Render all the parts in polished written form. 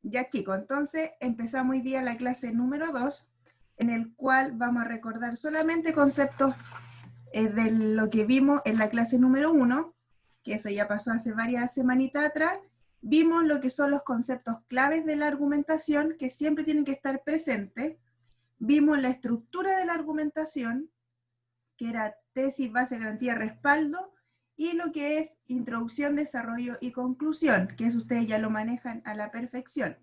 Ya chicos, entonces empezamos hoy día la clase número 2, en el cual vamos a recordar solamente conceptos de lo que vimos en la clase número 1, que eso ya pasó hace varias semanitas atrás. Vimos lo que son los conceptos claves de la argumentación, que siempre tienen que estar presentes. Vimos la estructura de la argumentación, que era tesis, base, garantía, respaldo, y lo que es introducción, desarrollo y conclusión, que eso ustedes ya lo manejan a la perfección.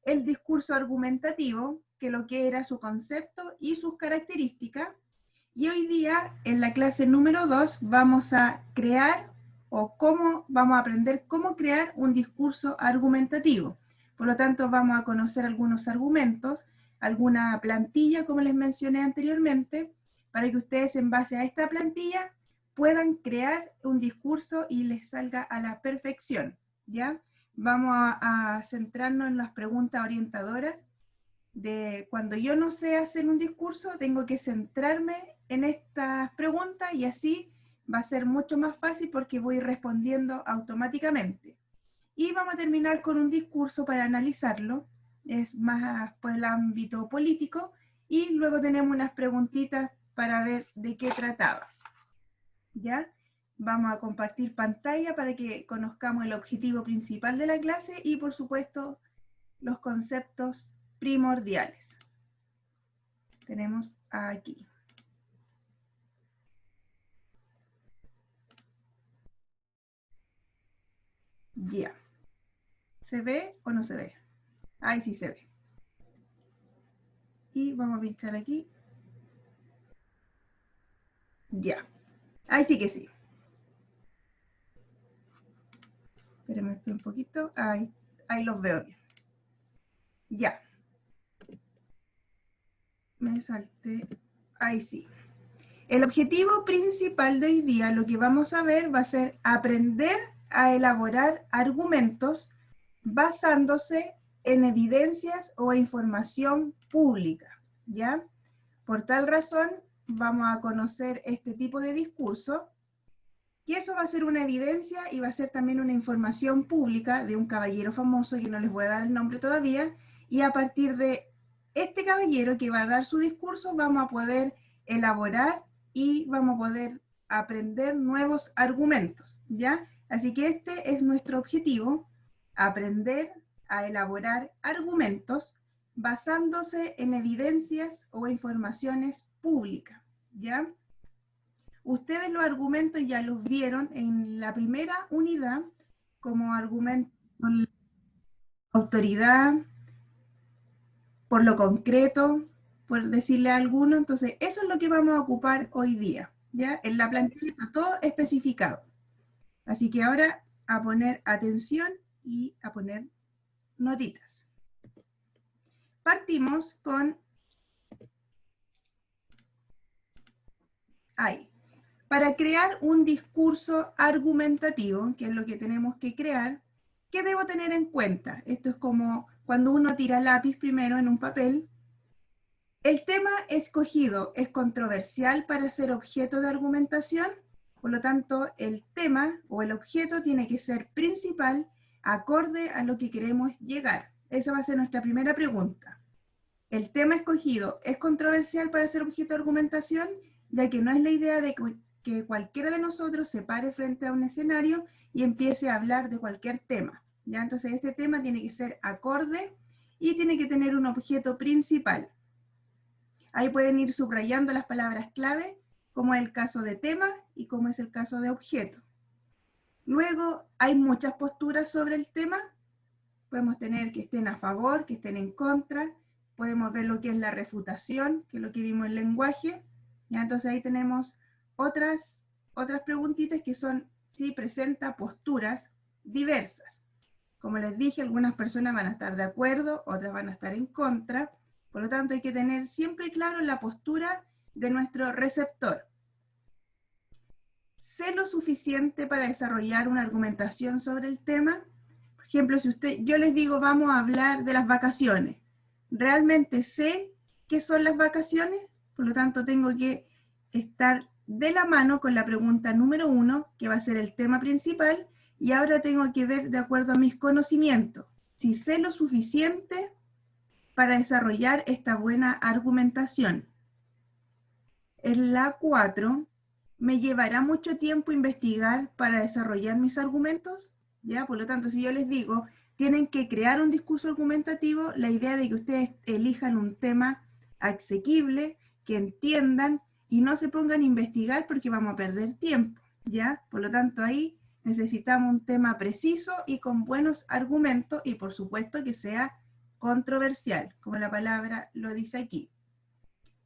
El discurso argumentativo, que lo que era su concepto y sus características. Y hoy día, en la clase número 2, vamos a crear vamos a aprender cómo crear un discurso argumentativo. Por lo tanto, vamos a conocer algunos argumentos, alguna plantilla, como les mencioné anteriormente, para que ustedes en base a esta plantilla puedan crear un discurso y les salga a la perfección, ¿ya? Vamos a centrarnos en las preguntas orientadoras de cuando yo no sé hacer un discurso, tengo que centrarme en estas preguntas y así va a ser mucho más fácil porque voy respondiendo automáticamente. Y vamos a terminar con un discurso para analizarlo, es más por el ámbito político, y luego tenemos unas preguntitas para ver de qué trataba. ¿Ya? Vamos a compartir pantalla para que conozcamos el objetivo principal de la clase y por supuesto los conceptos primordiales. Tenemos aquí. Ya. ¿Se ve o no se ve? Ahí sí se ve. Y vamos a pinchar aquí. Ya. Ahí sí que sí. Espérenme un poquito. Ahí los veo bien. Ya. Me salté. Ahí sí. El objetivo principal de hoy día, lo que vamos a ver, va a ser aprender a elaborar argumentos basándose en evidencias o información pública, ¿ya? Por tal razón, vamos a conocer este tipo de discurso, y eso va a ser una evidencia y va a ser también una información pública de un caballero famoso, que no les voy a dar el nombre todavía, y a partir de este caballero que va a dar su discurso, vamos a poder elaborar y vamos a poder aprender nuevos argumentos, ¿ya? Así que este es nuestro objetivo, aprender a elaborar argumentos basándose en evidencias o informaciones públicas, ¿ya? Ustedes los argumentos ya los vieron en la primera unidad como argumento por la autoridad, por lo concreto, por decirle a alguno. Entonces, eso es lo que vamos a ocupar hoy día, ¿ya? En la plantilla está todo especificado. Así que ahora a poner atención y a poner notitas. Partimos con ahí. Para crear un discurso argumentativo, que es lo que tenemos que crear, ¿qué debo tener en cuenta? Esto es como cuando uno tira lápiz primero en un papel. El tema escogido es controversial para ser objeto de argumentación, por lo tanto, el tema o el objeto tiene que ser principal, acorde a lo que queremos llegar. Esa va a ser nuestra primera pregunta. El tema escogido es controversial para ser objeto de argumentación, ya que no es la idea de que cualquiera de nosotros se pare frente a un escenario y empiece a hablar de cualquier tema, ¿ya? Entonces este tema tiene que ser acorde y tiene que tener un objeto principal. Ahí pueden ir subrayando las palabras clave, como es el caso de tema y como es el caso de objeto. Luego hay muchas posturas sobre el tema. Podemos tener que estén a favor, que estén en contra. Podemos ver lo que es la refutación, que es lo que vimos en lenguaje. ¿Ya? Entonces ahí tenemos otras preguntitas que son, si presenta posturas diversas. Como les dije, algunas personas van a estar de acuerdo, otras van a estar en contra. Por lo tanto, hay que tener siempre claro la postura de nuestro receptor. ¿Sé lo suficiente para desarrollar una argumentación sobre el tema? Por ejemplo, si yo les digo vamos a hablar de las vacaciones, ¿realmente sé qué son las vacaciones? Por lo tanto, tengo que estar de la mano con la pregunta número 1, que va a ser el tema principal, y ahora tengo que ver de acuerdo a mis conocimientos. si sé lo suficiente para desarrollar esta buena argumentación. En la 4, ¿me llevará mucho tiempo investigar para desarrollar mis argumentos? ¿Ya? Por lo tanto, si yo les digo, tienen que crear un discurso argumentativo, la idea de que ustedes elijan un tema asequible, que entiendan y no se pongan a investigar porque vamos a perder tiempo, ¿ya? Por lo tanto, ahí necesitamos un tema preciso y con buenos argumentos y por supuesto que sea controversial, como la palabra lo dice aquí.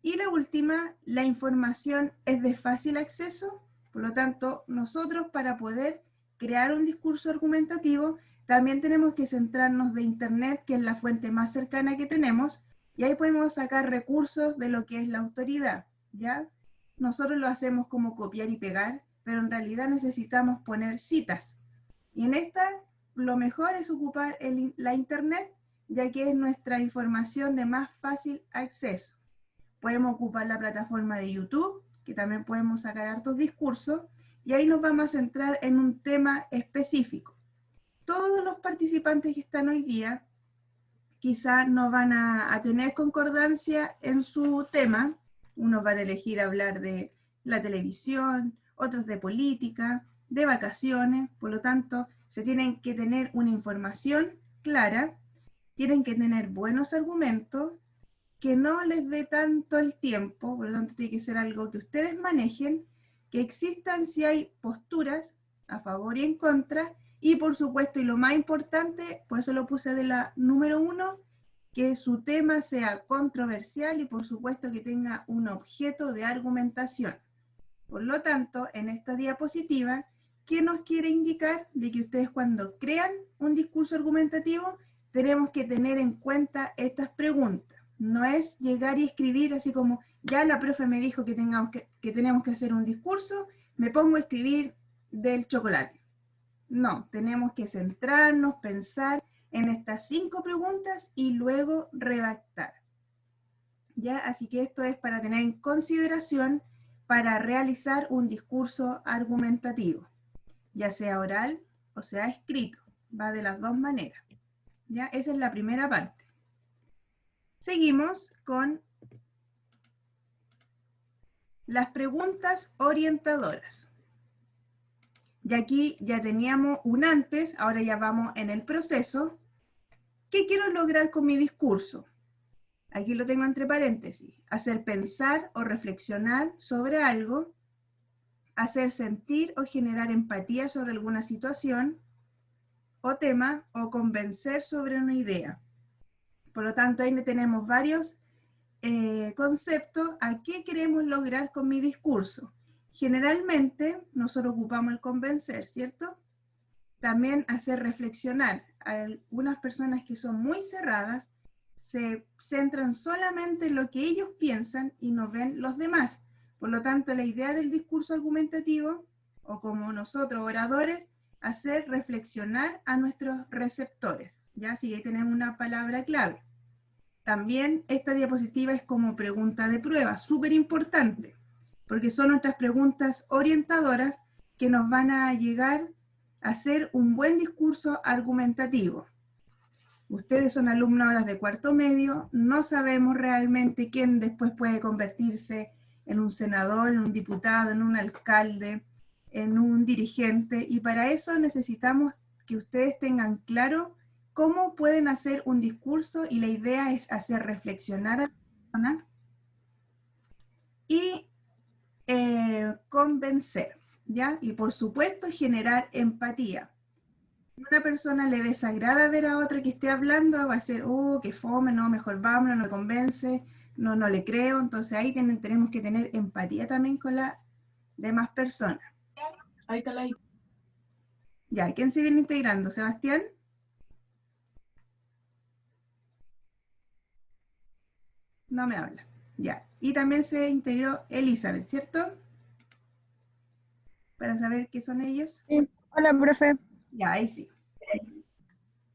Y la última, la información es de fácil acceso, por lo tanto, nosotros para poder crear un discurso argumentativo, también tenemos que centrarnos de Internet, que es la fuente más cercana que tenemos, y ahí podemos sacar recursos de lo que es la autoridad, ¿ya? Nosotros lo hacemos como copiar y pegar, pero en realidad necesitamos poner citas. Y en esta, lo mejor es ocupar la Internet, ya que es nuestra información de más fácil acceso. Podemos ocupar la plataforma de YouTube, que también podemos sacar hartos discursos, y ahí nos vamos a centrar en un tema específico. Todos los participantes que están hoy día quizás no van a tener concordancia en su tema. Unos van a elegir hablar de la televisión, otros de política, de vacaciones, por lo tanto, se tienen que tener una información clara, tienen que tener buenos argumentos, que no les dé tanto el tiempo, por lo tanto tiene que ser algo que ustedes manejen, que existan si hay posturas a favor y en contra, y por supuesto, y lo más importante, por eso lo puse de la número 1, que su tema sea controversial y por supuesto que tenga un objeto de argumentación. Por lo tanto, en esta diapositiva, ¿qué nos quiere indicar? De que ustedes cuando crean un discurso argumentativo, tenemos que tener en cuenta estas preguntas. No es llegar y escribir así como, ya la profe me dijo que tenemos que hacer un discurso, me pongo a escribir del chocolate. No, tenemos que centrarnos, pensar en estas 5 preguntas y luego redactar. ¿Ya? Así que esto es para tener en consideración para realizar un discurso argumentativo, ya sea oral o sea escrito. Va de las dos maneras. ¿Ya? Esa es la primera parte. Seguimos con las preguntas orientadoras. Y aquí ya teníamos un antes, ahora ya vamos en el proceso. ¿Qué quiero lograr con mi discurso? Aquí lo tengo entre paréntesis. Hacer pensar o reflexionar sobre algo, hacer sentir o generar empatía sobre alguna situación o tema, o convencer sobre una idea. Por lo tanto, ahí tenemos varios conceptos a qué queremos lograr con mi discurso. Generalmente, nosotros ocupamos el convencer, ¿cierto? También hacer reflexionar. Algunas personas que son muy cerradas se centran solamente en lo que ellos piensan y no ven los demás. Por lo tanto, la idea del discurso argumentativo, o como nosotros oradores, hacer reflexionar a nuestros receptores. Ya, así que ahí tenemos una palabra clave. También esta diapositiva es como pregunta de prueba, súper importante, porque son nuestras preguntas orientadoras que nos van a llegar a hacer un buen discurso argumentativo. Ustedes son alumnos ahora de cuarto medio, no sabemos realmente quién después puede convertirse en un senador, en un diputado, en un alcalde, en un dirigente, y para eso necesitamos que ustedes tengan claro cómo pueden hacer un discurso, y la idea es hacer reflexionar a la persona y convencer, ¿ya? Y por supuesto generar empatía. Si a una persona le desagrada ver a otra que esté hablando, va a ser, oh, qué fome, no, mejor vámonos, no me convence, no le creo. Entonces ahí tenemos que tener empatía también con las demás personas. Ahí está la... Ya, ¿quién se viene integrando? ¿Sebastián? No me habla. Ya. Y también se integró Elizabeth, ¿cierto? Para saber qué son ellos. Sí. Hola, profe. Ya, ahí sí.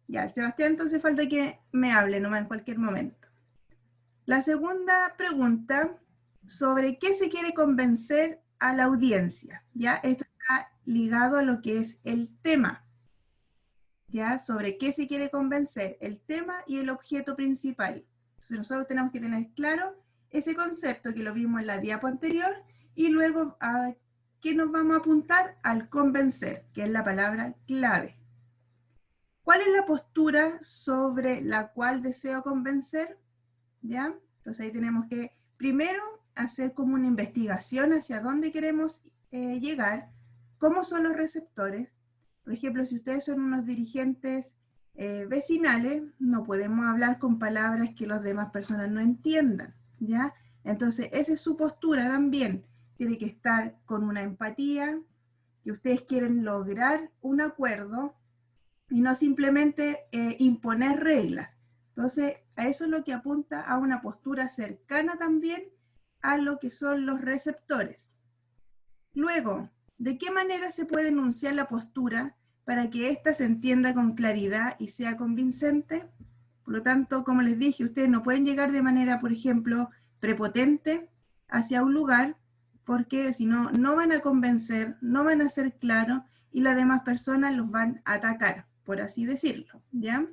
Ya, Sebastián, entonces falta que me hable nomás en cualquier momento. La segunda pregunta, sobre qué se quiere convencer a la audiencia. Ya, esto está ligado a lo que es el tema. ¿ya? Sobre qué se quiere convencer, el tema y el objeto principal. Entonces nosotros tenemos que tener claro ese concepto que lo vimos en la diapo anterior y luego a qué nos vamos a apuntar al convencer, que es la palabra clave. ¿Cuál es la postura sobre la cual deseo convencer? ¿Ya? Entonces ahí tenemos que primero hacer como una investigación hacia dónde queremos llegar, cómo son los receptores. Por ejemplo, si ustedes son unos dirigentes vecinales, no podemos hablar con palabras que las demás personas no entiendan, ¿ya? Entonces, esa es su postura también. Tiene que estar con una empatía, que ustedes quieren lograr un acuerdo y no simplemente imponer reglas. Entonces, a eso es lo que apunta a una postura cercana también a lo que son los receptores. Luego, ¿de qué manera se puede enunciar la postura para que ésta se entienda con claridad y sea convincente? Por lo tanto, como les dije, ustedes no pueden llegar de manera, por ejemplo, prepotente hacia un lugar, porque si no, no van a convencer, no van a ser claros y las demás personas los van a atacar, por así decirlo, ¿ya?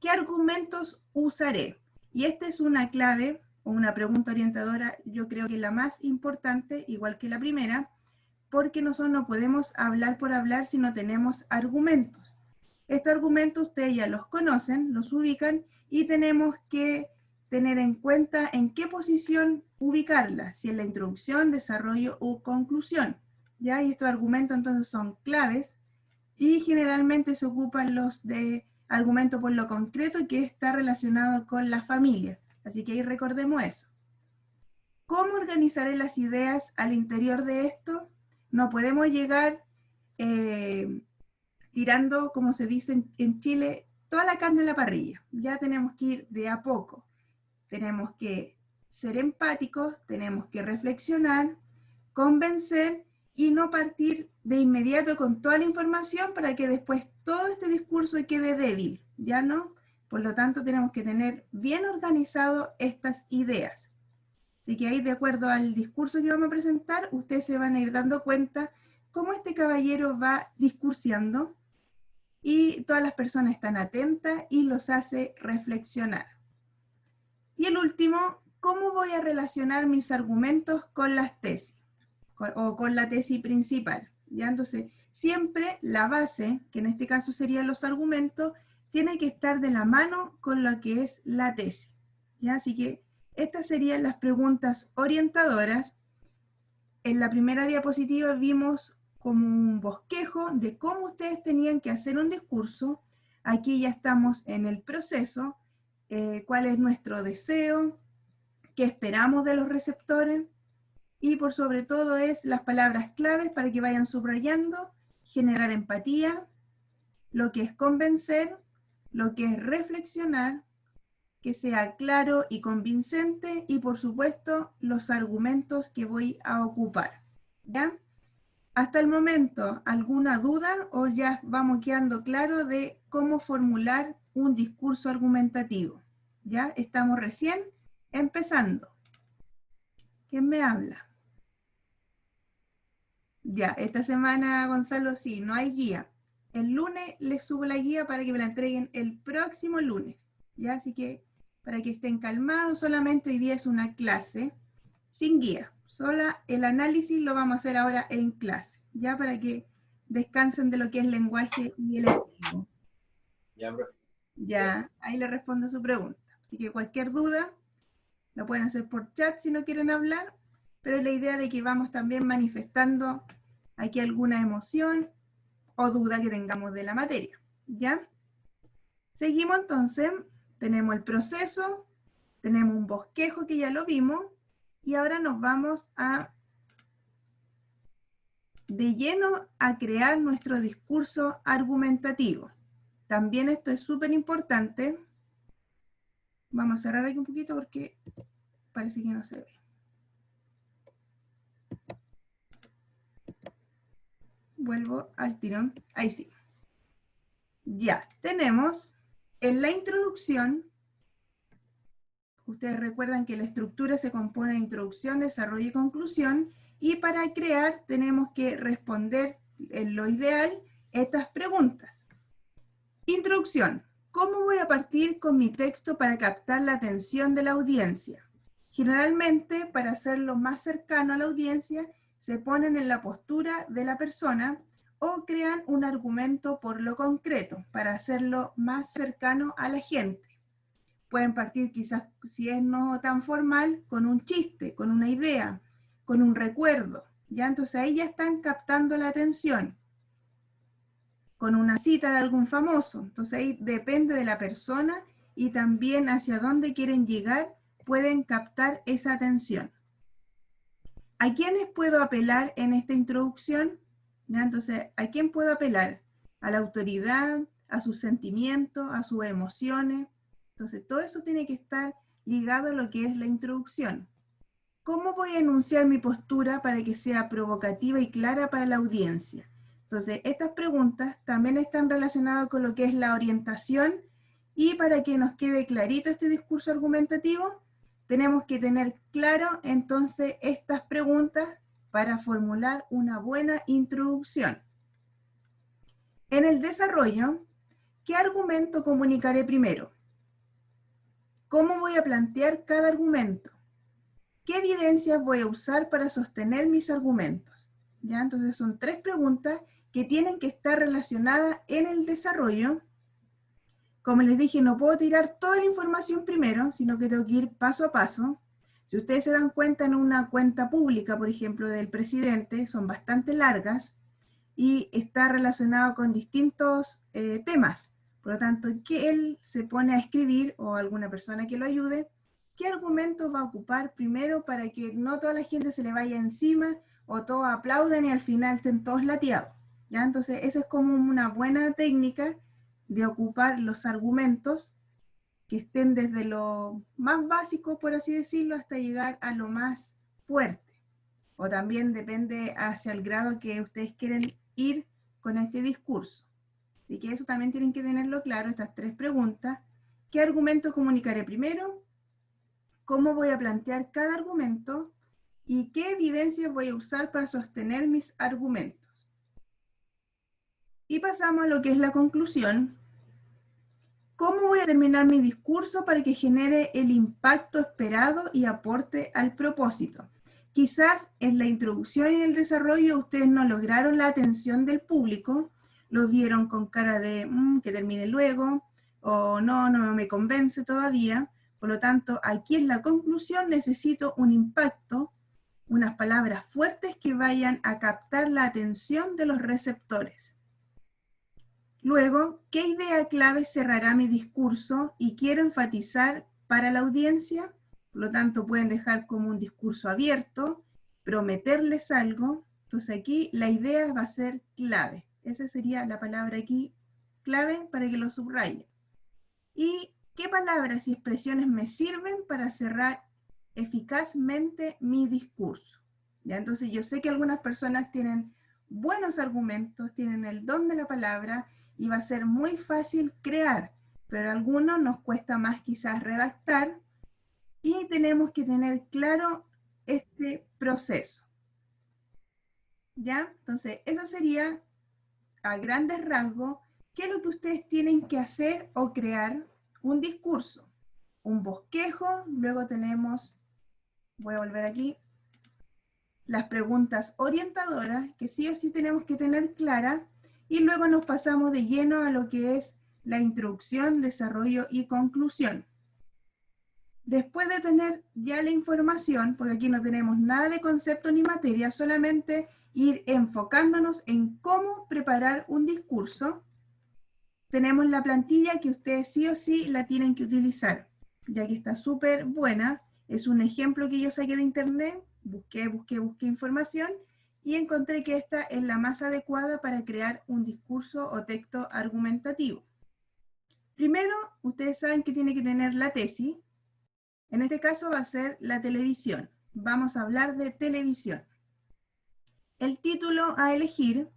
¿Qué argumentos usaré? Y esta es una clave o una pregunta orientadora, yo creo que es la más importante, igual que la primera, porque nosotros no podemos hablar por hablar si no tenemos argumentos. Estos argumentos ustedes ya los conocen, los ubican y tenemos que tener en cuenta en qué posición ubicarla, si en la introducción, desarrollo o conclusión. ¿Ya? Y estos argumentos entonces son claves y generalmente se ocupan los de argumento por lo concreto que está relacionado con la familia. Así que ahí recordemos eso. ¿Cómo organizaré las ideas al interior de esto? No podemos llegar tirando, como se dice en Chile, toda la carne a la parrilla. Ya tenemos que ir de a poco. Tenemos que ser empáticos, tenemos que reflexionar, convencer y no partir de inmediato con toda la información para que después todo este discurso quede débil, ¿ya no? Por lo tanto, tenemos que tener bien organizado estas ideas. Así que ahí, de acuerdo al discurso que vamos a presentar, ustedes se van a ir dando cuenta cómo este caballero va discursiando y todas las personas están atentas y los hace reflexionar. Y el último, ¿cómo voy a relacionar mis argumentos con las tesis? O con la tesis principal. ¿Ya? Entonces, siempre la base, que en este caso serían los argumentos, tiene que estar de la mano con lo que es la tesis. ¿Ya? Así que estas serían las preguntas orientadoras. En la primera diapositiva vimos como un bosquejo de cómo ustedes tenían que hacer un discurso. Aquí ya estamos en el proceso, cuál es nuestro deseo, qué esperamos de los receptores, y por sobre todo es las palabras claves para que vayan subrayando, generar empatía, lo que es convencer, lo que es reflexionar, que sea claro y convincente, y por supuesto los argumentos que voy a ocupar. ¿Ya? Hasta el momento, ¿alguna duda o ya vamos quedando claro de cómo formular un discurso argumentativo? ¿Ya? Estamos recién empezando. ¿Quién me habla? Ya, esta semana, Gonzalo, sí, no hay guía. El lunes les subo la guía para que me la entreguen el próximo lunes. ¿Ya? Así que para que estén calmados, solamente hoy día es una clase sin guía. Sola el análisis lo vamos a hacer ahora en clase, ya para que descansen de lo que es lenguaje y el escribo. Ya, bro. Ya, ahí le respondo a su pregunta. Así que cualquier duda lo pueden hacer por chat si no quieren hablar, pero es la idea de que vamos también manifestando aquí alguna emoción o duda que tengamos de la materia. ¿Ya? Seguimos entonces, tenemos el proceso, tenemos un bosquejo que ya lo vimos, y ahora nos vamos a de lleno a crear nuestro discurso argumentativo. También esto es súper importante. Vamos a cerrar aquí un poquito porque parece que no se ve. Vuelvo al tirón. Ahí sí. Ya, tenemos en la introducción, ustedes recuerdan que la estructura se compone de introducción, desarrollo y conclusión, y para crear tenemos que responder en lo ideal estas preguntas. Introducción. ¿Cómo voy a partir con mi texto para captar la atención de la audiencia? Generalmente, para hacerlo más cercano a la audiencia, se ponen en la postura de la persona o crean un argumento por lo concreto para hacerlo más cercano a la gente. Pueden partir quizás, si es no tan formal, con un chiste, con una idea, con un recuerdo. ¿Ya? Entonces ahí ya están captando la atención. Con una cita de algún famoso. Entonces ahí depende de la persona y también hacia dónde quieren llegar, pueden captar esa atención. ¿A quiénes puedo apelar en esta introducción? ¿Ya? Entonces, ¿a quién puedo apelar? A la autoridad, a sus sentimientos, a sus emociones. Entonces, todo eso tiene que estar ligado a lo que es la introducción. ¿Cómo voy a enunciar mi postura para que sea provocativa y clara para la audiencia? Entonces, estas preguntas también están relacionadas con lo que es la orientación, y para que nos quede clarito este discurso argumentativo, tenemos que tener claro entonces estas preguntas para formular una buena introducción. En el desarrollo, ¿qué argumento comunicaré primero? ¿Cómo voy a plantear cada argumento? ¿Qué evidencias voy a usar para sostener mis argumentos? ¿Ya? Entonces son 3 preguntas que tienen que estar relacionadas en el desarrollo. Como les dije, no puedo tirar toda la información primero, sino que tengo que ir paso a paso. Si ustedes se dan cuenta, en una cuenta pública, por ejemplo, del presidente, son bastante largas y está relacionado con distintos temas. Por lo tanto, que él se pone a escribir, o alguna persona que lo ayude, qué argumentos va a ocupar primero para que no toda la gente se le vaya encima o todos aplaudan y al final estén todos lateados. ¿Ya? Entonces, esa es como una buena técnica de ocupar los argumentos que estén desde lo más básico, por así decirlo, hasta llegar a lo más fuerte. O también depende hacia el grado que ustedes quieren ir con este discurso. Así que eso también tienen que tenerlo claro, estas 3 preguntas. ¿Qué argumentos comunicaré primero? ¿Cómo voy a plantear cada argumento? ¿Y qué evidencias voy a usar para sostener mis argumentos? Y pasamos a lo que es la conclusión. ¿Cómo voy a terminar mi discurso para que genere el impacto esperado y aporte al propósito? Quizás en la introducción y en el desarrollo ustedes no lograron la atención del público, lo vieron con cara de que termine luego, o no me convence todavía. Por lo tanto, aquí en la conclusión necesito un impacto, unas palabras fuertes que vayan a captar la atención de los receptores. Luego, ¿qué idea clave cerrará mi discurso y quiero enfatizar para la audiencia? Por lo tanto, pueden dejar como un discurso abierto, prometerles algo. Entonces aquí la idea va a ser clave. Esa sería la palabra aquí, clave, para que lo subrayen. ¿Y qué palabras y expresiones me sirven para cerrar eficazmente mi discurso? ¿Ya? Entonces yo sé que algunas personas tienen buenos argumentos, tienen el don de la palabra, y va a ser muy fácil crear, pero a algunos nos cuesta más quizás redactar, y tenemos que tener claro este proceso. ¿Ya? Entonces, eso sería a grandes rasgos qué es lo que ustedes tienen que hacer o crear un discurso, un bosquejo. Luego tenemos, voy a volver aquí, las preguntas orientadoras, que sí o sí tenemos que tener claras, y luego nos pasamos de lleno a lo que es la introducción, desarrollo y conclusión. Después de tener ya la información, porque aquí no tenemos nada de concepto ni materia, solamente ir enfocándonos en cómo preparar un discurso, tenemos la plantilla que ustedes sí o sí la tienen que utilizar, ya que está súper buena. Es un ejemplo que yo saqué de internet, busqué información y encontré que esta es la más adecuada para crear un discurso o texto argumentativo. Primero, ustedes saben que tiene que tener la tesis. En este caso va a ser la televisión. Vamos a hablar de televisión. El título a elegir: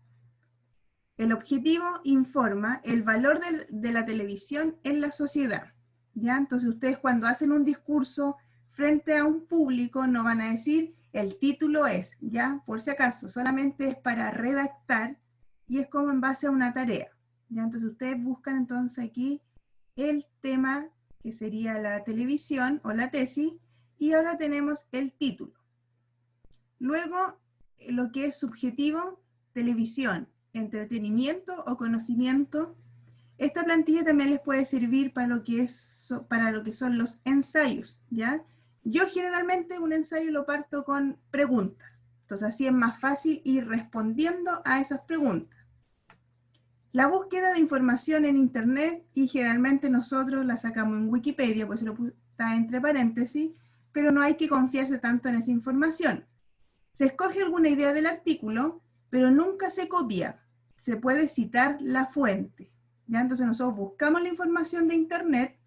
el objetivo informa el valor de la televisión en la sociedad. ¿Ya? Entonces ustedes cuando hacen un discurso frente a un público no van a decir el título es, ¿ya? Por si acaso, solamente es para redactar y es como en base a una tarea. ¿ya? Entonces ustedes buscan entonces aquí el tema que sería la televisión o la tesis, y ahora tenemos el título. Luego, lo que es subjetivo, televisión, entretenimiento o conocimiento. Esta plantilla también les puede servir para lo que son los ensayos, ¿ya? Yo generalmente un ensayo lo parto con preguntas, entonces así es más fácil ir respondiendo a esas preguntas. La búsqueda de información en internet, y generalmente nosotros la sacamos en Wikipedia, pues lo está entre paréntesis, pero no hay que confiarse tanto en esa información. Se escoge alguna idea del artículo, pero nunca se copia. Se puede citar la fuente, ¿ya? Entonces nosotros buscamos la información de internet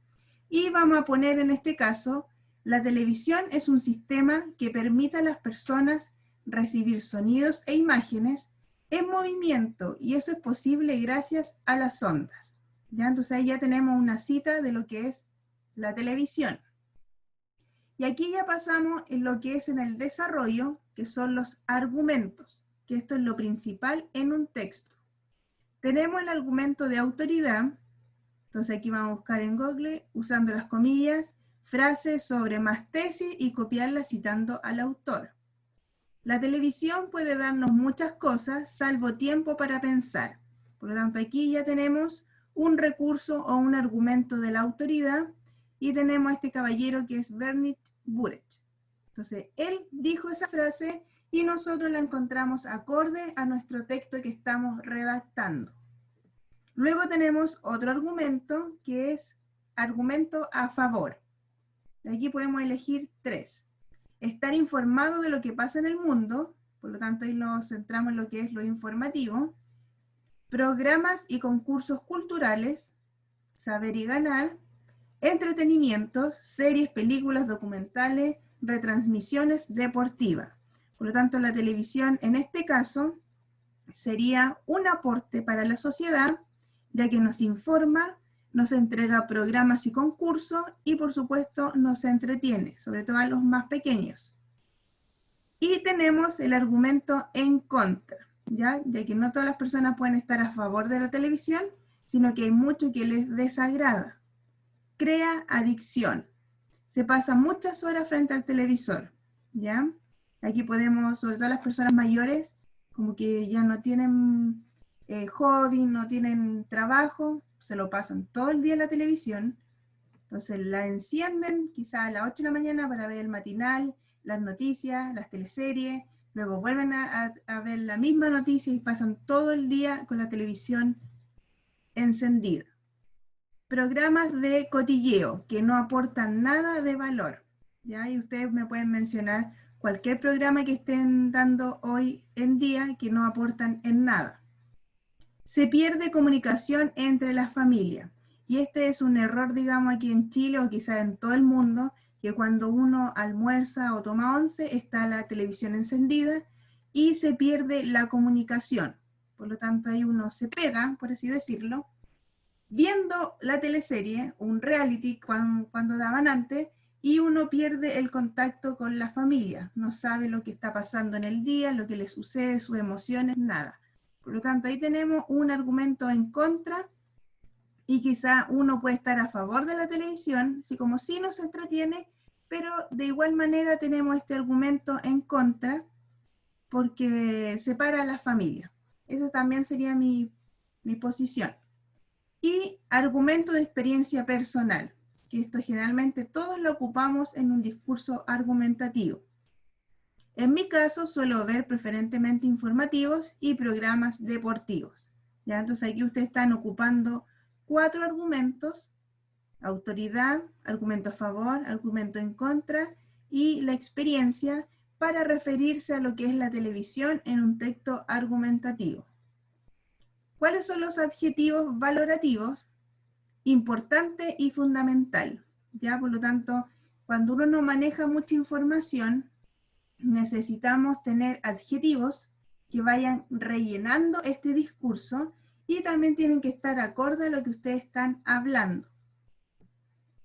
y vamos a poner en este caso, la televisión es un sistema que permite a las personas recibir sonidos e imágenes en movimiento, y eso es posible gracias a las ondas, ¿ya? Entonces ahí ya tenemos una cita de lo que es la televisión. Y aquí ya pasamos en lo que es en el desarrollo, que son los argumentos, que esto es lo principal en un texto. Tenemos el argumento de autoridad, entonces aquí vamos a buscar en Google, usando las comillas, frases sobre más tesis y copiarlas citando al autor. La televisión puede darnos muchas cosas, salvo tiempo para pensar. Por lo tanto, aquí ya tenemos un recurso o un argumento de la autoridad, y tenemos a este caballero que es Bernard Burech. Entonces, él dijo esa frase y nosotros la encontramos acorde a nuestro texto que estamos redactando. Luego tenemos otro argumento que es argumento a favor. Aquí podemos elegir 3. Estar informado de lo que pasa en el mundo, por lo tanto ahí nos centramos en lo que es lo informativo. Programas y concursos culturales, saber y ganar. Entretenimientos, series, películas, documentales, retransmisiones deportivas. Por lo tanto, la televisión en este caso sería un aporte para la sociedad, ya que nos informa, nos entrega programas y concursos y por supuesto nos entretiene, sobre todo a los más pequeños. Y tenemos el argumento en contra, ya que no todas las personas pueden estar a favor de la televisión, sino que hay mucho que les desagrada. Crea adicción. Se pasa muchas horas frente al televisor, ¿ya? Aquí podemos, sobre todo las personas mayores, como que ya no tienen hobby, no tienen trabajo, se lo pasan todo el día en la televisión, entonces la encienden quizás a las 8 de la mañana para ver el matinal, las noticias, las teleseries, luego vuelven a ver la misma noticia y pasan todo el día con la televisión encendida. Programas de cotilleo que no aportan nada de valor, ¿ya? Y ustedes me pueden mencionar cualquier programa que estén dando hoy en día que no aportan en nada. Se pierde comunicación entre las familias. Y este es un error, digamos, aquí en Chile o quizá en todo el mundo, que cuando uno almuerza o toma once está la televisión encendida y se pierde la comunicación. Por lo tanto, ahí uno se pega, por así decirlo, viendo la teleserie, un reality cuando daban antes, y uno pierde el contacto con la familia, no sabe lo que está pasando en el día, lo que le sucede, sus emociones, nada. Por lo tanto, ahí tenemos un argumento en contra, y quizá uno puede estar a favor de la televisión, así como sí nos entretiene, pero de igual manera tenemos este argumento en contra, porque separa a la familia. Esa también sería mi posición. Y argumento de experiencia personal, que esto generalmente todos lo ocupamos en un discurso argumentativo. En mi caso suelo ver preferentemente informativos y programas deportivos. ¿Ya? Entonces aquí ustedes están ocupando 4 argumentos: autoridad, argumento a favor, argumento en contra y la experiencia, para referirse a lo que es la televisión en un texto argumentativo. ¿Cuáles son los adjetivos valorativos? Importante y fundamental, ¿ya? Por lo tanto, cuando uno no maneja mucha información, necesitamos tener adjetivos que vayan rellenando este discurso y también tienen que estar acorde a lo que ustedes están hablando.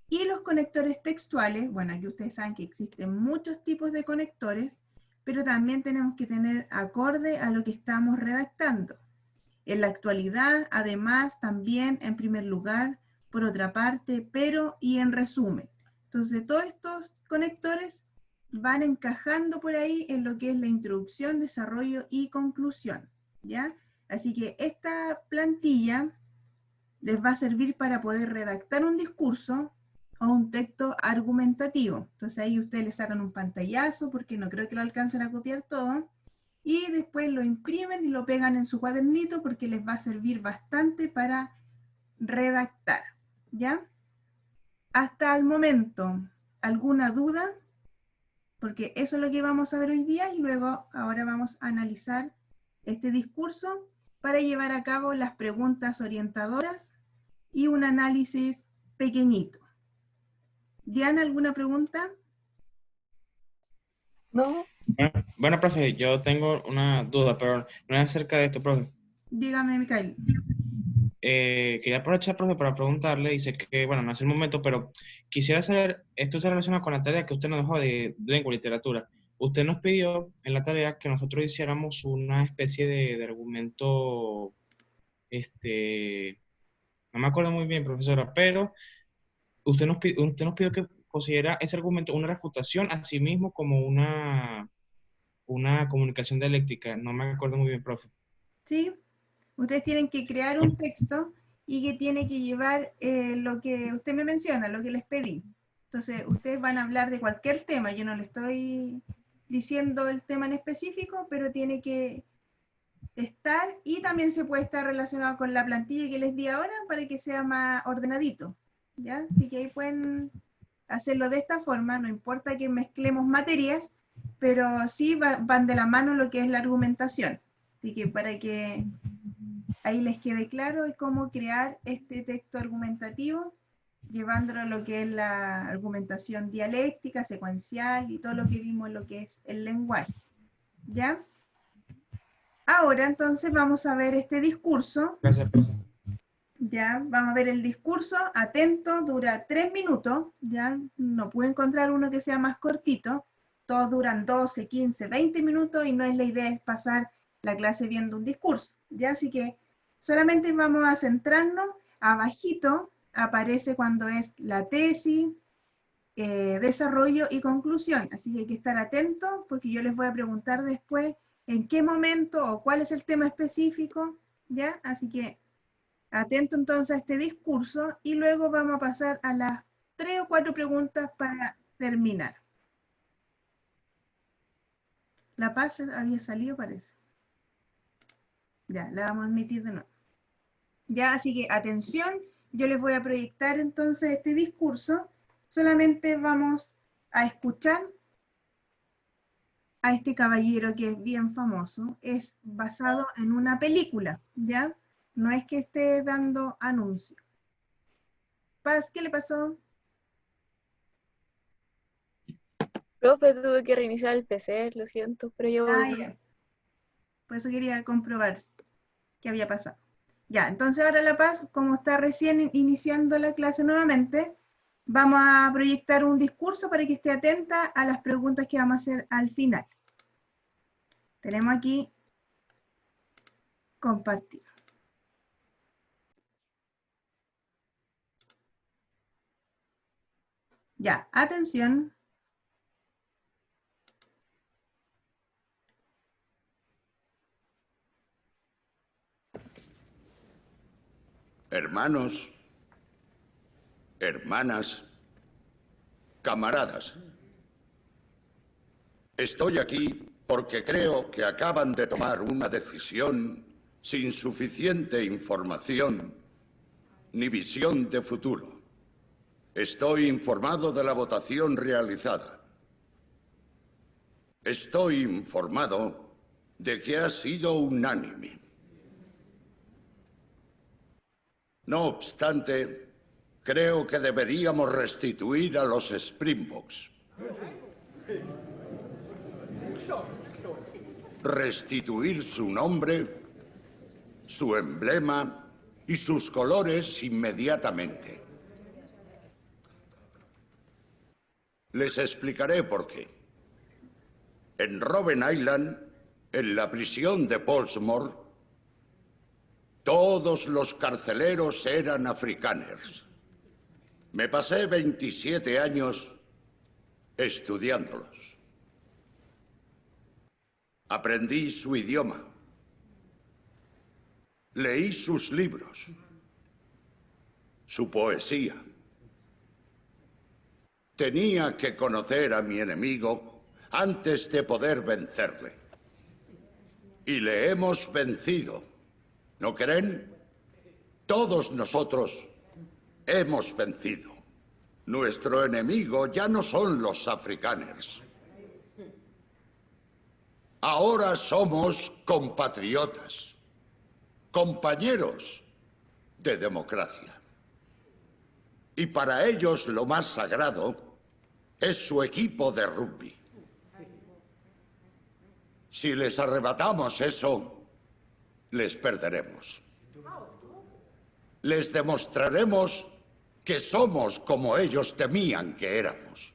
Y los conectores textuales, bueno, aquí ustedes saben que existen muchos tipos de conectores, pero también tenemos que tener acorde a lo que estamos redactando. en la actualidad, además, también, en primer lugar, por otra parte, pero y en resumen. Entonces, todos estos conectores van encajando por ahí en lo que es la introducción, desarrollo y conclusión, ¿ya? Así que esta plantilla les va a servir para poder redactar un discurso o un texto argumentativo. Entonces ahí ustedes le sacan un pantallazo, porque no creo que lo alcancen a copiar todo, y después lo imprimen y lo pegan en su cuadernito, porque les va a servir bastante para redactar, ¿ya? Hasta el momento, ¿alguna duda? Porque eso es lo que vamos a ver hoy día, y luego ahora vamos a analizar este discurso para llevar a cabo las preguntas orientadoras y un análisis pequeñito. Diana, ¿alguna pregunta? No, Bueno, profe, yo tengo una duda, pero no es acerca de esto, profe. Dígame, Micael. Quería aprovechar, profe, para preguntarle, y sé que, bueno, no es el momento, pero quisiera saber, esto se relaciona con la tarea que usted nos dejó de lengua y literatura. Usted nos pidió en la tarea que nosotros hiciéramos una especie de argumento, no me acuerdo muy bien, profesora, pero usted nos pidió que considera ese argumento una refutación a sí mismo como una comunicación dialéctica. No me acuerdo muy bien, profe. ¿Sí? Ustedes tienen que crear un texto y que tiene que llevar lo que usted me menciona, lo que les pedí. Entonces, ustedes van a hablar de cualquier tema. Yo no le estoy diciendo el tema en específico, pero tiene que estar, y también se puede estar relacionado con la plantilla que les di ahora para que sea más ordenadito, ¿ya? Así que ahí pueden hacerlo de esta forma, no importa que mezclemos materias, pero sí van de la mano lo que es la argumentación. Así que para que ahí les quede claro cómo crear este texto argumentativo, llevándolo a lo que es la argumentación dialéctica, secuencial y todo lo que vimos en lo que es el lenguaje, ¿ya? Ahora entonces vamos a ver este discurso. Gracias, profe. Ya, vamos a ver el discurso, atento, dura 3 minutos, ya, no pude encontrar uno que sea más cortito, todos duran 12, 15, 20 minutos, y no es la idea es pasar la clase viendo un discurso, ya, así que solamente vamos a centrarnos, abajito aparece cuando es la tesis, desarrollo y conclusión, así que hay que estar atento, porque yo les voy a preguntar después en qué momento o cuál es el tema específico, ya, así que atento entonces a este discurso, y luego vamos a pasar a las 3 o 4 preguntas para terminar. La Paz había salido, parece. Ya, la vamos a admitir de nuevo. Ya, así que atención, yo les voy a proyectar entonces este discurso. Solamente vamos a escuchar a este caballero que es bien famoso. Es basado en una película, ¿ya? No es que esté dando anuncio. Paz, ¿qué le pasó? profe, tuve que reiniciar el PC, lo siento, pero yo Ah, volví. ya. Por eso quería comprobar qué había pasado. Ya, entonces ahora La Paz, como está recién iniciando la clase nuevamente, vamos a proyectar un discurso para que esté atenta a las preguntas que vamos a hacer al final. Tenemos aquí compartir. Ya, atención. Hermanos, hermanas, camaradas. Estoy aquí porque creo que acaban de tomar una decisión sin suficiente información ni visión de futuro. Estoy informado de la votación realizada. Estoy informado de que ha sido unánime. No obstante, creo que deberíamos restituir a los Springboks. Restituir su nombre, su emblema y sus colores inmediatamente. Les explicaré por qué. En Robben Island, en la prisión de Portsmouth, Todos los carceleros eran afrikaners. Me pasé 27 años estudiándolos. Aprendí su idioma. Leí sus libros. Su poesía. Tenía que conocer a mi enemigo antes de poder vencerle. Y le hemos vencido. ¿No creen? Todos nosotros hemos vencido. Nuestro enemigo ya no son los afrikaners. Ahora somos compatriotas, compañeros de democracia. Y para ellos lo más sagrado es su equipo de rugby. Si les arrebatamos eso, les perderemos. Les demostraremos que somos como ellos temían que éramos.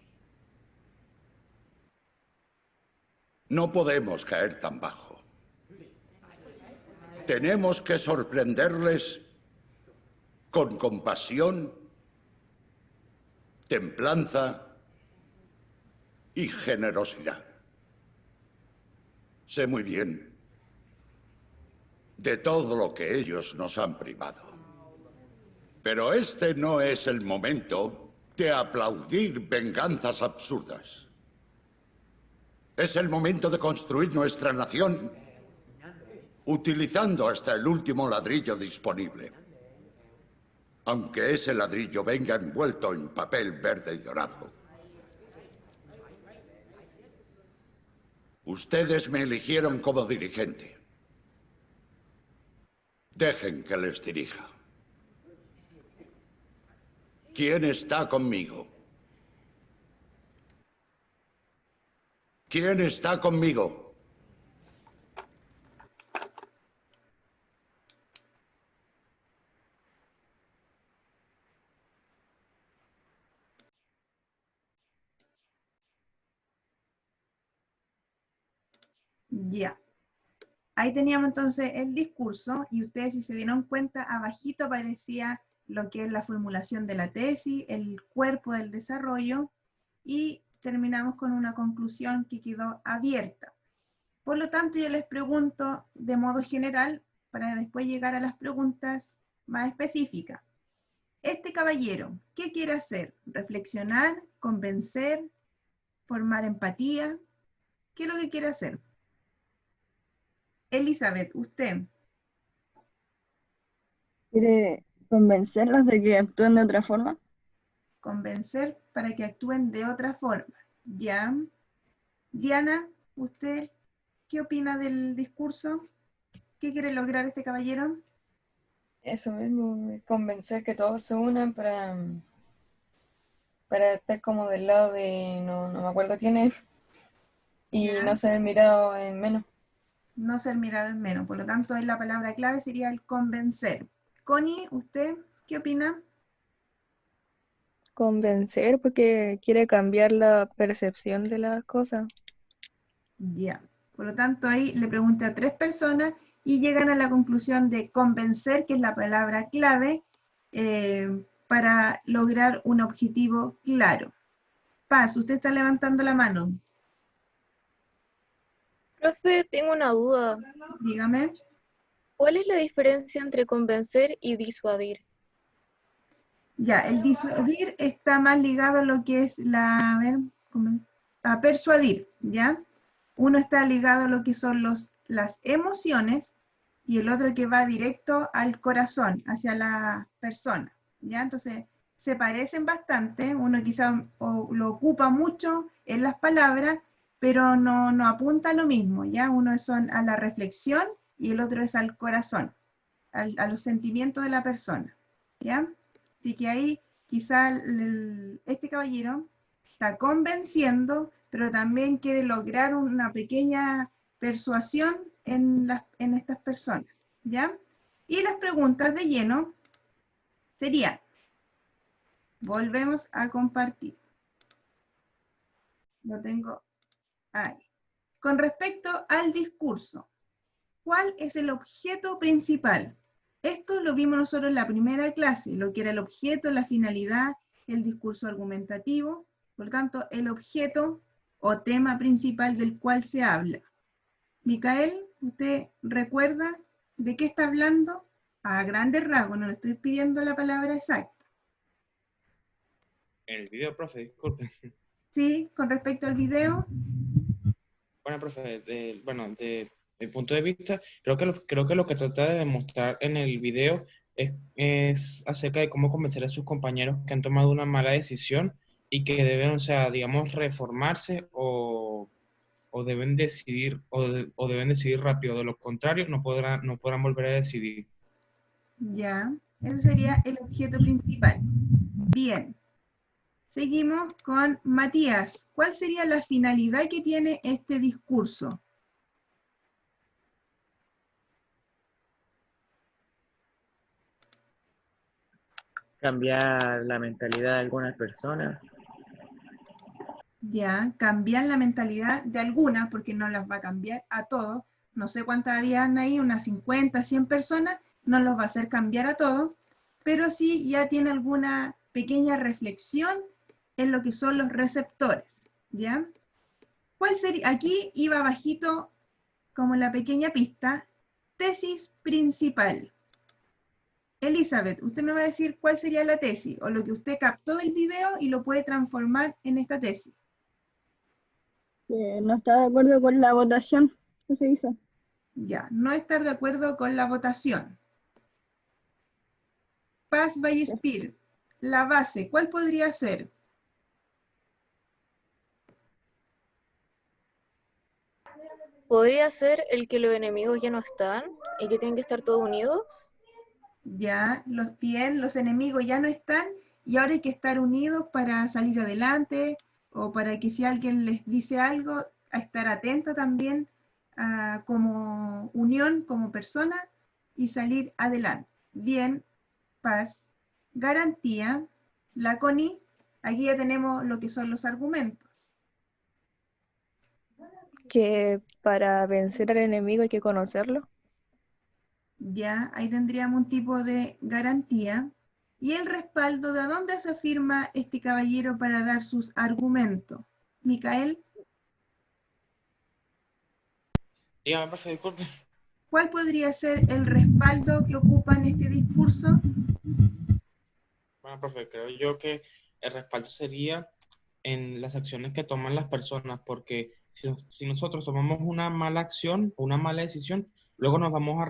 No podemos caer tan bajo. Tenemos que sorprenderles con compasión, templanza y generosidad. Sé muy bien de todo lo que ellos nos han privado. Pero este no es el momento de aplaudir venganzas absurdas. Es el momento de construir nuestra nación utilizando hasta el último ladrillo disponible. Aunque ese ladrillo venga envuelto en papel verde y dorado. Ustedes me eligieron como dirigente. Dejen que les dirija. ¿Quién está conmigo? ¿Quién está conmigo? Ya. Ahí teníamos entonces el discurso y ustedes, si se dieron cuenta, abajito aparecía lo que es la formulación de la tesis, el cuerpo del desarrollo y terminamos con una conclusión que quedó abierta. Por lo tanto, yo les pregunto de modo general para después llegar a las preguntas más específicas. Este caballero, ¿qué quiere hacer? ¿Reflexionar? ¿Convencer? ¿Formar empatía? ¿Qué es lo que quiere hacer? Elizabeth, usted. ¿Quiere convencerlos de que actúen de otra forma? Convencer para que actúen de otra forma. ¿Ya? Diana, ¿usted qué opina del discurso? ¿Qué quiere lograr este caballero? Eso mismo, convencer que todos se unan para estar como del lado de, no me acuerdo quién es, y Ya. no ser mirado en menos. No ser mirado en menos. Por lo tanto, ahí la palabra clave sería el convencer. Connie, ¿usted qué opina? Convencer porque quiere cambiar la percepción de las cosas. Ya. Por lo tanto, ahí le pregunté a 3 personas y llegan a la conclusión de convencer, que es la palabra clave, para lograr un objetivo claro. Paz, usted está levantando la mano. Profe, tengo una duda. Dígame. ¿Cuál es la diferencia entre convencer y disuadir? Ya, el disuadir está más ligado a lo que es a persuadir, ¿ya? Uno está ligado a lo que son las emociones y el otro que va directo al corazón, hacia la persona, ¿ya? Entonces, se parecen bastante, uno quizá lo ocupa mucho en las palabras, pero no apunta a lo mismo, ¿ya? Uno son a la reflexión y el otro es al corazón, a los sentimientos de la persona, ¿ya? Así que ahí quizá este caballero está convenciendo, pero también quiere lograr una pequeña persuasión en estas personas, ¿ya? Y las preguntas de lleno serían, volvemos a compartir. Lo tengo ahí. Con respecto al discurso, ¿cuál es el objeto principal? Esto lo vimos nosotros en la primera clase, lo que era el objeto, la finalidad, el discurso argumentativo, por lo tanto, el objeto o tema principal del cual se habla. Micael, ¿usted recuerda de qué está hablando? A grandes rasgos, no le estoy pidiendo la palabra exacta. En el video, profe, disculpe. Sí, con respecto al video. Bueno, profe, de mi punto de vista, creo que lo que trata de demostrar en el video es acerca de cómo convencer a sus compañeros que han tomado una mala decisión y que deben, o sea, digamos, reformarse o deben decidir, o deben decidir rápido. De lo contrario, no podrán volver a decidir. Ya, ese sería el objeto principal. Bien. Seguimos con Matías. ¿Cuál sería la finalidad que tiene este discurso? Cambiar la mentalidad de algunas personas. Ya, cambiar la mentalidad de algunas, porque no las va a cambiar a todos. No sé cuántas habían ahí, unas 50, 100 personas, no los va a hacer cambiar a todos, pero sí ya tiene alguna pequeña reflexión en lo que son los receptores, ¿ya? ¿Cuál sería? Aquí iba bajito como la pequeña pista, tesis principal. Elizabeth, usted me va a decir cuál sería la tesis, o lo que usted captó del video y lo puede transformar en esta tesis. Que no está de acuerdo con la votación que se hizo. Ya, no estar de acuerdo con la votación. Paz Vallespir, la base, ¿cuál podría ser? ¿Podría ser el que los enemigos ya no están y que tienen que estar todos unidos? Ya, los enemigos ya no están y ahora hay que estar unidos para salir adelante o para que si alguien les dice algo, a estar atenta también como unión, como persona y salir adelante. Bien, Paz, garantía, la CONI, aquí ya tenemos lo que son los argumentos. Que para vencer al enemigo hay que conocerlo. Ya, ahí tendríamos un tipo de garantía. ¿Y el respaldo de dónde se firma este caballero para dar sus argumentos? Micael, Dígame, profe, disculpe. ¿cuál podría ser el respaldo que ocupa en este discurso? Bueno, profe, creo yo que el respaldo sería en las acciones que toman las personas, porque si nosotros tomamos una mala acción o una mala decisión, luego nos vamos a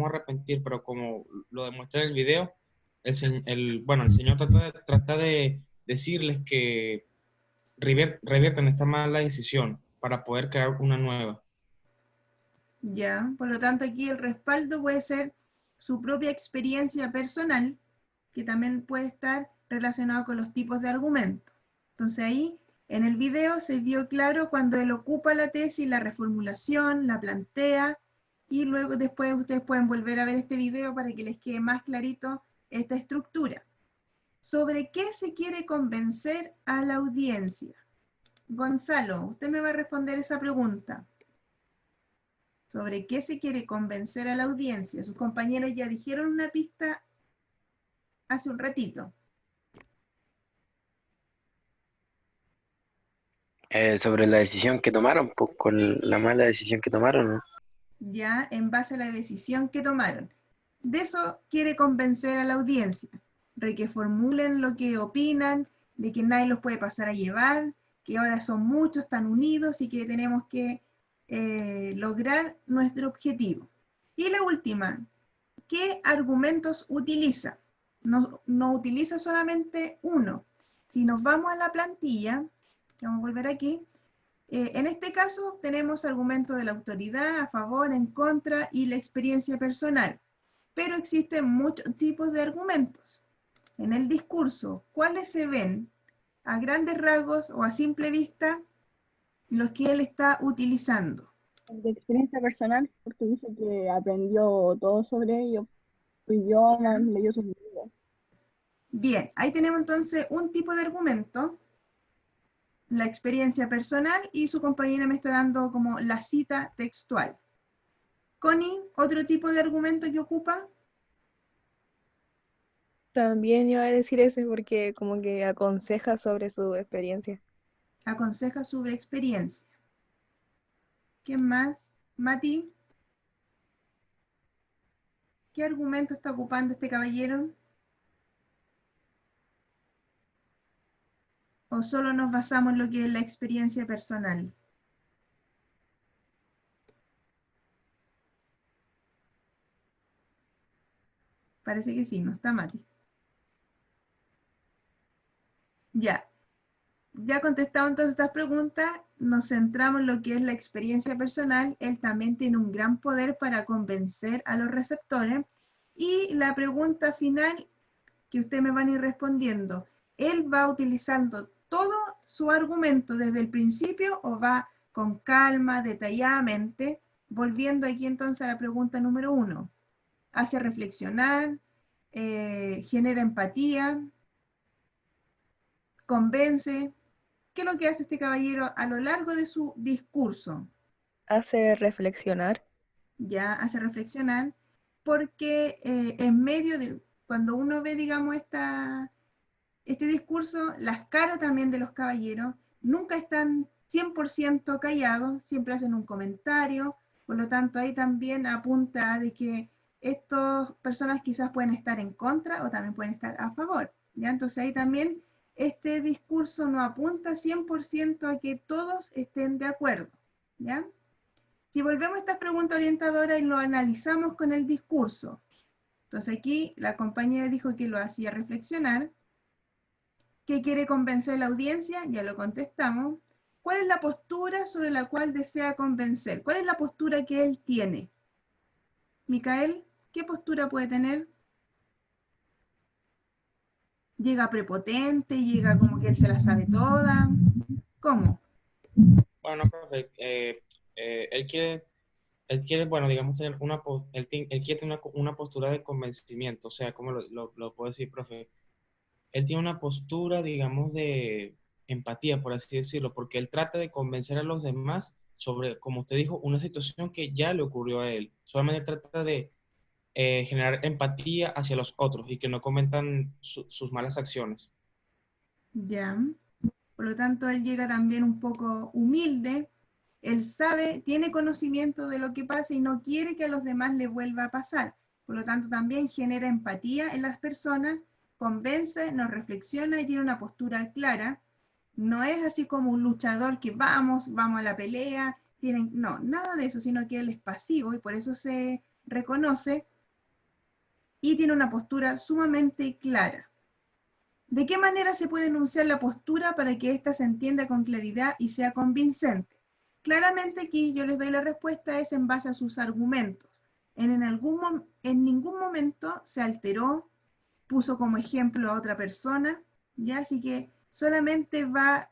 arrepentir, pero como lo demuestra el video, el Señor trata de decirles que reviertan esta mala decisión para poder crear una nueva. Ya, por lo tanto aquí el respaldo puede ser su propia experiencia personal, que también puede estar relacionado con los tipos de argumentos. Entonces ahí en el video se vio claro cuando él ocupa la tesis, la reformulación, la plantea, y luego después ustedes pueden volver a ver este video para que les quede más clarito esta estructura. ¿Sobre qué se quiere convencer a la audiencia? Gonzalo, usted me va a responder esa pregunta. ¿Sobre qué se quiere convencer a la audiencia? Sus compañeros ya dijeron una pista hace un ratito. Sobre la decisión que tomaron, pues con la mala decisión que tomaron, ¿no? Ya en base a la decisión que tomaron. De eso quiere convencer a la audiencia, de que formulen lo que opinan, de que nadie los puede pasar a llevar, que ahora son muchos, están unidos y que tenemos que lograr nuestro objetivo. Y la última, ¿qué argumentos utiliza? No utiliza solamente uno. Si nos vamos a la plantilla, vamos a volver aquí, en este caso tenemos argumentos de la autoridad, a favor, en contra y la experiencia personal. Pero existen muchos tipos de argumentos. En el discurso, ¿cuáles se ven a grandes rasgos o a simple vista los que él está utilizando? De experiencia personal, porque dice que aprendió todo sobre ello, idiomas, leyó sus libros. Bien, ahí tenemos entonces un tipo de argumento, la experiencia personal, y su compañera me está dando como la cita textual. Connie, ¿otro tipo de argumento que ocupa? También iba a decir ese porque como que aconseja sobre su experiencia. Aconseja sobre experiencia. ¿Qué más? Mati, ¿qué argumento está ocupando este caballero? ¿O solo nos basamos en lo que es la experiencia personal? Parece que sí, no está Mati. Ya. Ya contestado entonces estas preguntas, nos centramos en lo que es la experiencia personal. Él también tiene un gran poder para convencer a los receptores. Y la pregunta final que ustedes me van a ir respondiendo, ¿él va utilizando todo su argumento desde el principio o va con calma, detalladamente? Volviendo aquí entonces a la pregunta número 1. ¿Hace reflexionar? ¿Genera empatía? ¿Convence? ¿Qué es lo que hace este caballero a lo largo de su discurso? Hace reflexionar. Ya hace reflexionar, porque en medio de, cuando uno ve, digamos, este discurso, las caras también de los caballeros nunca están 100% callados, siempre hacen un comentario, por lo tanto ahí también apunta de que estas personas quizás pueden estar en contra o también pueden estar a favor, ¿ya? Entonces ahí también este discurso no apunta 100% a que todos estén de acuerdo, ¿ya? Si volvemos a estas preguntas orientadoras y lo analizamos con el discurso, entonces aquí la compañera dijo que lo hacía reflexionar. ¿Qué quiere convencer a la audiencia? Ya lo contestamos. ¿Cuál es la postura sobre la cual desea convencer? ¿Cuál es la postura que él tiene? Micael, ¿qué postura puede tener? ¿Llega prepotente? ¿Llega como que él se la sabe toda? ¿Cómo? Bueno, profe, él quiere, bueno, digamos, tener él quiere tener una postura de convencimiento, o sea, ¿cómo lo puedo decir, profe? Él tiene una postura, digamos, de empatía, por así decirlo, porque él trata de convencer a los demás sobre, como usted dijo, una situación que ya le ocurrió a él. Solamente trata de generar empatía hacia los otros y que no cometan sus malas acciones. Ya. Por lo tanto, él llega también un poco humilde. Él sabe, tiene conocimiento de lo que pasa y no quiere que a los demás le vuelva a pasar. Por lo tanto, también genera empatía en las personas, convence, nos reflexiona y tiene una postura clara. No es así como un luchador que vamos a la pelea, no, nada de eso, sino que él es pasivo y por eso se reconoce y tiene una postura sumamente clara. ¿De qué manera se puede enunciar la postura para que ésta se entienda con claridad y sea convincente? Claramente aquí yo les doy la respuesta, es en base a sus argumentos. En ningún momento se alteró, puso como ejemplo a otra persona, ¿ya? Así que solamente va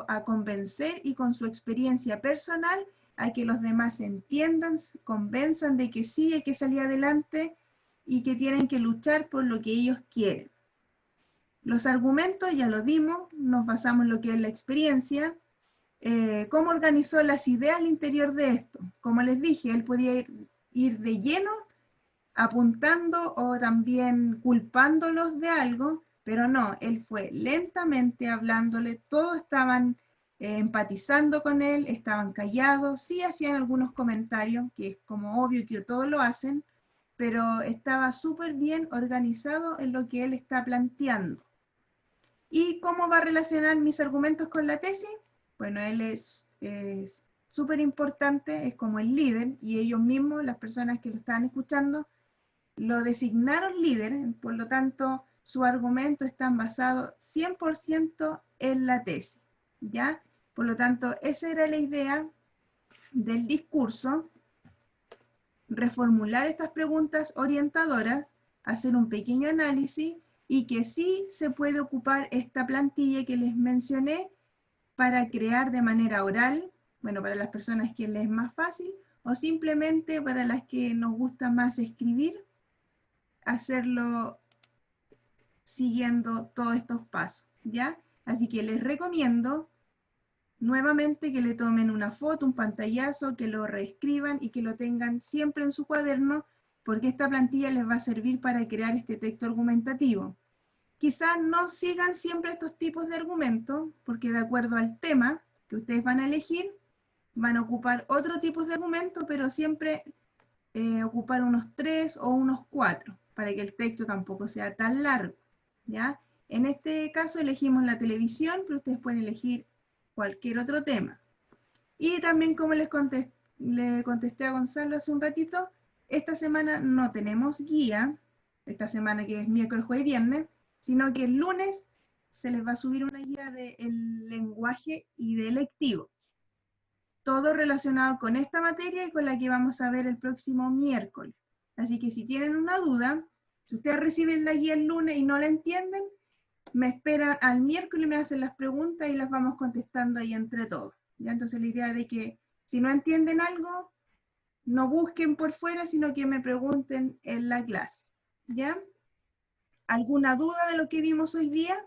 a convencer y con su experiencia personal a que los demás entiendan, convenzan de que sí hay que salir adelante y que tienen que luchar por lo que ellos quieren. Los argumentos ya lo dimos, nos basamos en lo que es la experiencia. ¿Cómo organizó las ideas al interior de esto? Como les dije, él podía ir de lleno apuntando o también culpándolos de algo, pero no, él fue lentamente hablándole, todos estaban empatizando con él, estaban callados, sí hacían algunos comentarios, que es como obvio que todos lo hacen, pero estaba súper bien organizado en lo que él está planteando. ¿Y cómo va a relacionar mis argumentos con la tesis? Bueno, él es súper importante, es como el líder, y ellos mismos, las personas que lo estaban escuchando, lo designaron líder, por lo tanto, su argumento está basado 100% en la tesis, ¿ya? Por lo tanto, esa era la idea del discurso, reformular estas preguntas orientadoras, hacer un pequeño análisis y que sí se puede ocupar esta plantilla que les mencioné para crear de manera oral, bueno, para las personas que les es más fácil, o simplemente para las que nos gusta más escribir, hacerlo siguiendo todos estos pasos, ¿ya? Así que les recomiendo nuevamente que le tomen una foto, un pantallazo, que lo reescriban y que lo tengan siempre en su cuaderno, porque esta plantilla les va a servir para crear este texto argumentativo. Quizás no sigan siempre estos tipos de argumentos, porque de acuerdo al tema que ustedes van a elegir, van a ocupar otro tipo de argumento, pero siempre ocupar unos 3 o unos 4, para que el texto tampoco sea tan largo, ¿ya? En este caso elegimos la televisión, pero ustedes pueden elegir cualquier otro tema. Y también, como le contesté a Gonzalo hace un ratito, esta semana no tenemos guía, esta semana que es miércoles, jueves y viernes, sino que el lunes se les va a subir una guía del lenguaje y de lectivo. Todo relacionado con esta materia y con la que vamos a ver el próximo miércoles. Así que si tienen una duda, si ustedes reciben la guía el lunes y no la entienden, me esperan al miércoles y me hacen las preguntas y las vamos contestando ahí entre todos. ¿Ya? Entonces la idea de que si no entienden algo, no busquen por fuera, sino que me pregunten en la clase. ¿Ya? ¿Alguna duda de lo que vimos hoy día?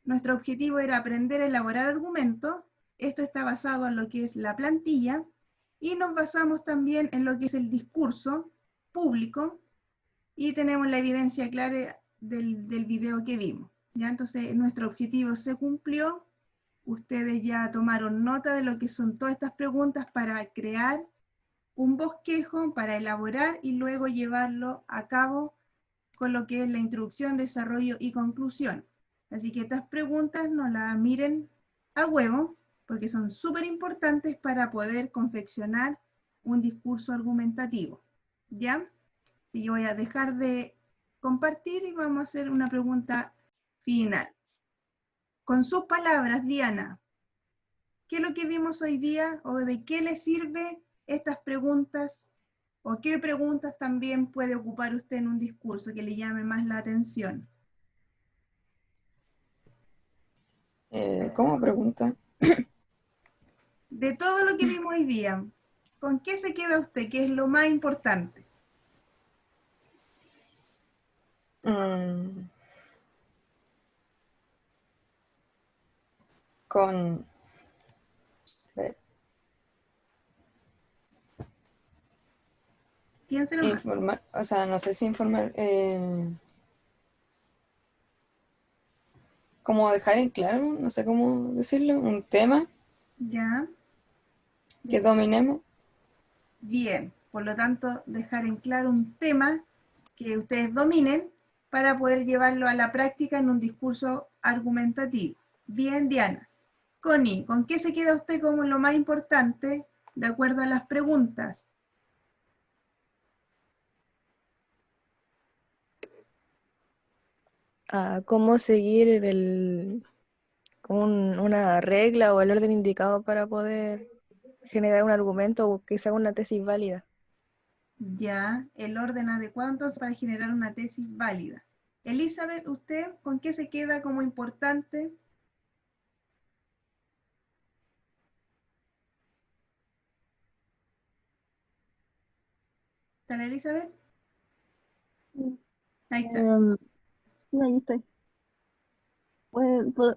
Nuestro objetivo era aprender a elaborar argumentos. Esto está basado en lo que es la plantilla y nos basamos también en lo que es el discurso público y tenemos la evidencia clara del video que vimos. ¿Ya? Entonces nuestro objetivo se cumplió. Ustedes ya tomaron nota de lo que son todas estas preguntas para crear un bosquejo, para elaborar y luego llevarlo a cabo con lo que es la introducción, desarrollo y conclusión. Así que estas preguntas no las miren a huevo, porque son súper importantes para poder confeccionar un discurso argumentativo. ¿Ya? Y yo voy a dejar de compartir y vamos a hacer una pregunta final. Con sus palabras, Diana, ¿qué es lo que vimos hoy día o de qué le sirve estas preguntas? ¿O qué preguntas también puede ocupar usted en un discurso que le llame más la atención? ¿Cómo pregunta? De todo lo que vimos hoy día, ¿con qué se queda usted? ¿Qué es lo más importante? Con... a ver, Piénselo más. informar, o sea, no sé si informar, como dejar en claro, no sé cómo decirlo, un tema ¿Ya? que dominemos. Bien, por lo tanto, dejar en claro un tema que ustedes dominen para poder llevarlo a la práctica en un discurso argumentativo. Bien, Diana. Connie, ¿con qué se queda usted como lo más importante de acuerdo a las preguntas? ¿Cómo seguir una regla o el orden indicado para poder generar un argumento o que sea una tesis válida? Ya, el orden adecuado entonces para generar una tesis válida. Elizabeth, ¿usted con qué se queda como importante? ¿Está la Elizabeth? Sí. Ahí está. Sí, ahí estoy.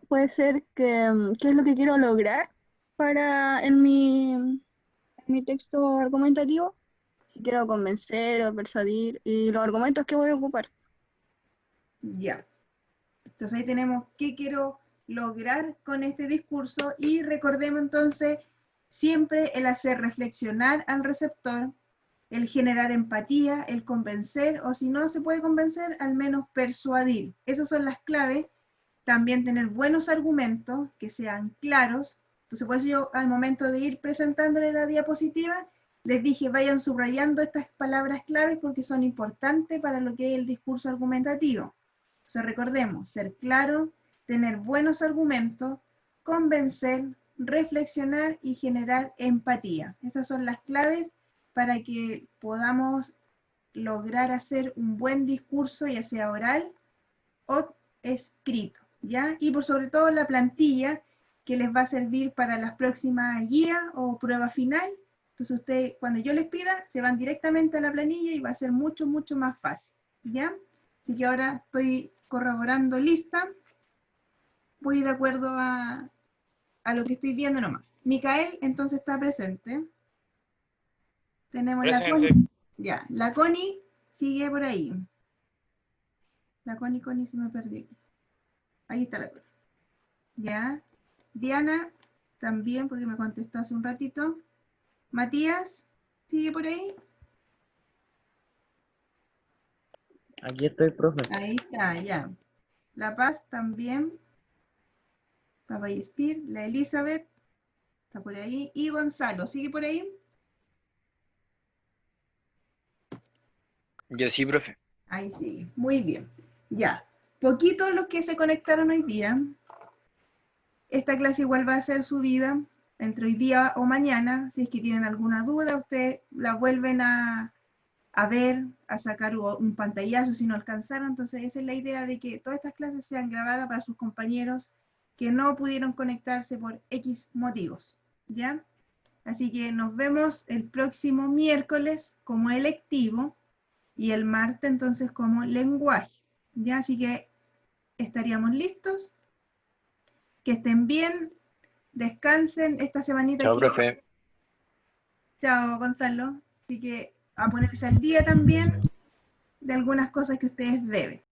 Puede ser que, ¿qué es lo que quiero lograr en mi texto argumentativo? Si quiero convencer o persuadir y los argumentos que voy a ocupar. Ya. Entonces ahí tenemos qué quiero lograr con este discurso y recordemos entonces siempre el hacer reflexionar al receptor, el generar empatía, el convencer, o si no se puede convencer, al menos persuadir. Esas son las claves. También tener buenos argumentos que sean claros. Entonces, por eso yo al momento de ir presentándole la diapositiva, les dije vayan subrayando estas palabras claves porque son importantes para lo que es el discurso argumentativo. Entonces recordemos, ser claro, tener buenos argumentos, convencer, reflexionar y generar empatía. Estas son las claves para que podamos lograr hacer un buen discurso, ya sea oral o escrito, ¿ya? Y por sobre todo la plantilla que les va a servir para las próximas guías o prueba final. Entonces ustedes, cuando yo les pida, se van directamente a la planilla y va a ser mucho, mucho más fácil, ¿ya? Así que ahora estoy corroborando lista. Voy de acuerdo a lo que estoy viendo nomás. Micael, entonces está presente. Tenemos Presente. la Connie. Ya, la Connie sigue por ahí. La Connie se me perdió. Ahí está la Connie. Ya. Diana, también, porque me contestó hace un ratito. Matías, ¿sigue por ahí? Aquí estoy, profe. Ahí está, ya. La Paz también. Papá y Espir. La Elizabeth está por ahí. Y Gonzalo, ¿sigue por ahí? Yo sí, profe. Ahí sigue. Muy bien. Ya. Poquitos los que se conectaron hoy día. Esta clase igual va a ser subida entre hoy día o mañana. Si es que tienen alguna duda, ustedes la vuelven a ver, a sacar un pantallazo si no alcanzaron. Entonces esa es la idea de que todas estas clases sean grabadas para sus compañeros que no pudieron conectarse por X motivos, ¿ya? Así que nos vemos el próximo miércoles como electivo y el martes entonces como lenguaje, ¿ya? Así que estaríamos listos. Que estén bien, descansen esta semanita. Chao, profe. Chao, Gonzalo. Así que a ponerse al día también de algunas cosas que ustedes deben.